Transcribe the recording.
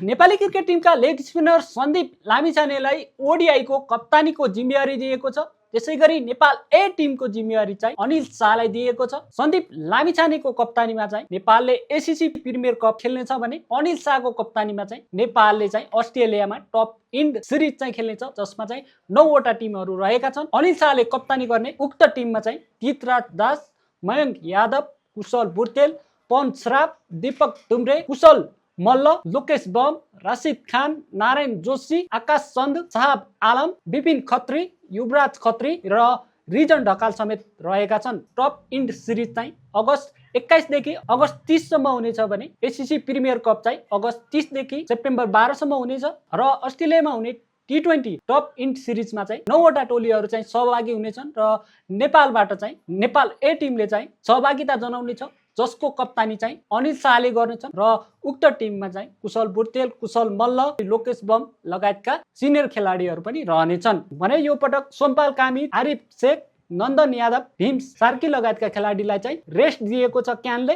Nepali cricket टिमका leg spinner Sandeep लामिछानेलाई ओडिआईको कप्तानीको जिम्मेवारी दिएको छ। त्यसैगरी नेपाल ए टिमको जिम्मेवारी चाहिँ अनिल शाहलाई दिएको छ। सन्दीप लामिछानेको कप्तानीमा चाहिँ नेपालले एसीसी प्रिमियर कप खेल्नेछ भने अनिल शाहको कप्तानीमा चाहिँ नेपालले चाहिँ अस्ट्रेलियामा टप इन्ड सिरिज चाहिँ खेल्नेछ, जसमा चाहिँ 9वटा टिमहरू रहेका छन्। अनिल शाहले कप्तानी गर्ने उक्त टिममा चाहिँ तीर्थराज दास, मयंक यादव, कुशल बुर्तेल, पवन श्राफ, दीपक टुम्रे, कुशल मल्ल, लोकेश बम, राशिद खान, नारायण जोशी, आकाश चन्द, साहब आलम, विपिन खत्री, युवराज खत्री र रिजन ढकाल समेत रहेका छन्। टप इन्ड सिरिज चाहिँ अगस्त 21 देखि अगस्त 30 सम्म हुनेछ भने एसीसी प्रिमियर कप चाहिँ अगस्त 30 देखि सेप्टेम्बर 12 सम्म हुनेछ र अस्ट्रेलियामा हुने T20 टप इन्ड सिरिजमा चाहिँ 9वटा टोलीहरू चाहिँ सहभागी हुनेछन् र नेपालबाट चाहिँ नेपाल ए टिमले चाहिँ सहभागिता जनाउनेछ, जसको कप्तानी चाहिँ अनिल शाहले गर्नेछन् र उक्त टिममा चाहिँ कुशल बुर्तेल, कुशल मल्ल, लोकेश बम लगायतका सिनियर खेलाडीहरू पनि रहनेछन् भने यो पटक सोमपाल कामी, आरिफ शेख, नन्दन यादव, भीम सार्की लगायतका खेलाडीलाई चाहिँ रेस्ट दिएको छ क्यानले।